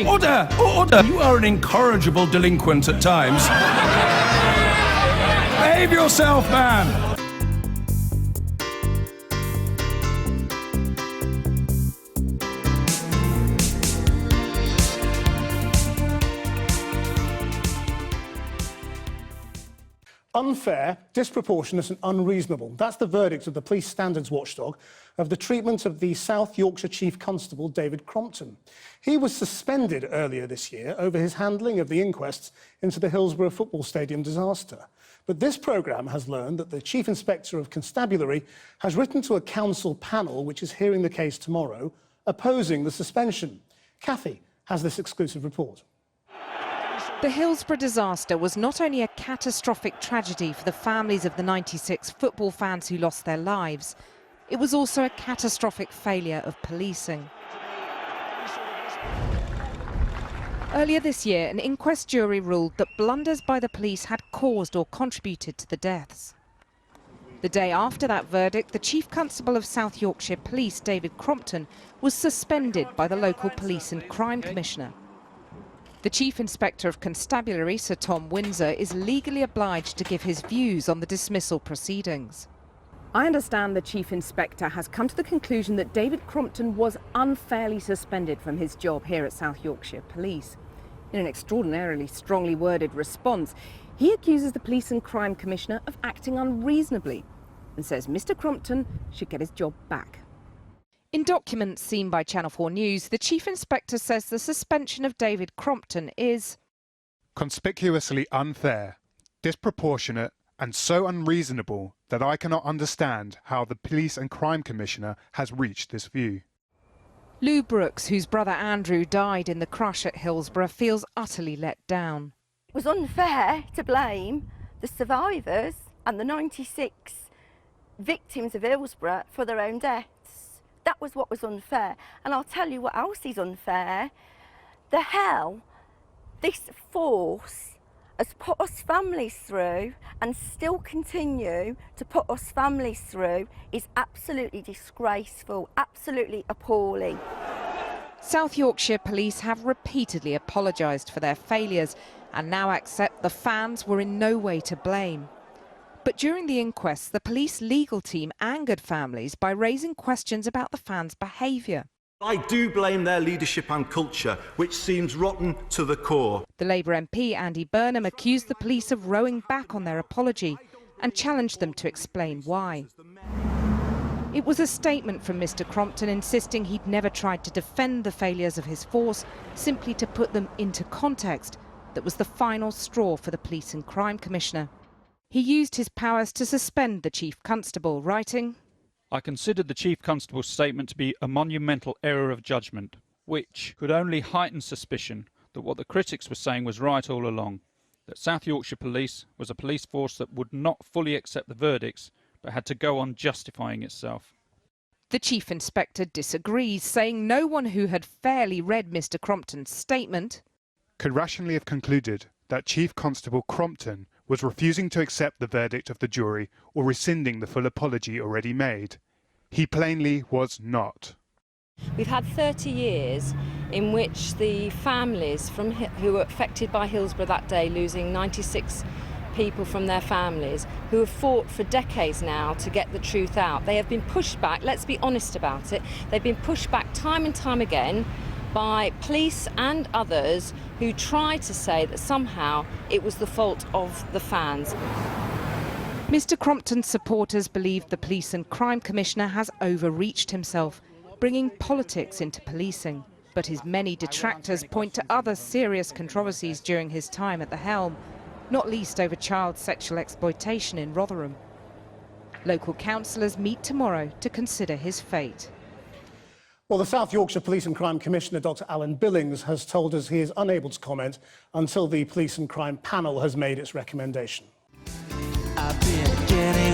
Order! Order! You are an incorrigible delinquent at times. Behave yourself, man! Unfair, disproportionate and unreasonable. That's the verdict of the police standards watchdog of the treatment of the South Yorkshire Chief Constable David Crompton. He was suspended earlier this year over his handling of the inquests into the Hillsborough football stadium disaster. But this programme has learned that the Chief Inspector of Constabulary has written to a council panel which is hearing the case tomorrow, opposing the suspension. Kathy has this exclusive report. The Hillsborough disaster was not only a catastrophic tragedy for the families of the 96 football fans who lost their lives, it was also a catastrophic failure of policing. Earlier this year, an inquest jury ruled that blunders by the police had caused or contributed to the deaths. The day after that verdict, the Chief Constable of South Yorkshire Police, David Crompton, was suspended by the local Police and Crime Commissioner. The Chief Inspector of Constabulary, Sir Tom Windsor, is legally obliged to give his views on the dismissal proceedings. I understand the Chief Inspector has come to the conclusion that David Crompton was unfairly suspended from his job here at South Yorkshire Police. In an extraordinarily strongly worded response, he accuses the Police and Crime Commissioner of acting unreasonably and says Mr. Crompton should get his job back. In documents seen by Channel 4 News, the Chief Inspector says the suspension of David Crompton is conspicuously unfair, disproportionate and so unreasonable that I cannot understand how the Police and Crime Commissioner has reached this view. Lou Brooks, whose brother Andrew died in the crash at Hillsborough, feels utterly let down. It was unfair to blame the survivors and the 96 victims of Hillsborough for their own deaths. That was what was unfair. And I'll tell you what else is unfair. The hell this force has put us families through and still continue to put us families through is absolutely disgraceful, absolutely appalling. South Yorkshire Police have repeatedly apologised for their failures and now accept the fans were in no way to blame. But during the inquest, the police legal team angered families by raising questions about the fans' behaviour. I do blame their leadership and culture, which seems rotten to the core. The Labour MP Andy Burnham accused the police of rowing back on their apology and challenged them to explain why. It was a statement from Mr. Crompton insisting he'd never tried to defend the failures of his force, simply to put them into context, that was the final straw for the Police and Crime Commissioner. He used his powers to suspend the Chief Constable, writing, I considered the Chief Constable's statement to be a monumental error of judgment, which could only heighten suspicion that what the critics were saying was right all along, that South Yorkshire Police was a police force that would not fully accept the verdicts, but had to go on justifying itself. The Chief Inspector disagrees, saying no one who had fairly read Mr. Crompton's statement could rationally have concluded that Chief Constable Crompton was refusing to accept the verdict of the jury or rescinding the full apology already made. He plainly was not. We've had 30 years in which the families who were affected by Hillsborough that day, losing 96 people from their families, who have fought for decades now to get the truth out. They have been pushed back, let's be honest about it, they've been pushed back time and time again by police and others who try to say that somehow it was the fault of the fans. Mr. Crompton's supporters believe the Police and Crime Commissioner has overreached himself, bringing politics into policing. But his many detractors point to other serious controversies during his time at the helm, not least over child sexual exploitation in Rotherham. Local councillors meet tomorrow to consider his fate. Well, the South Yorkshire Police and Crime Commissioner, Dr Alan Billings, has told us he is unable to comment until the Police and Crime panel has made its recommendation. I've been getting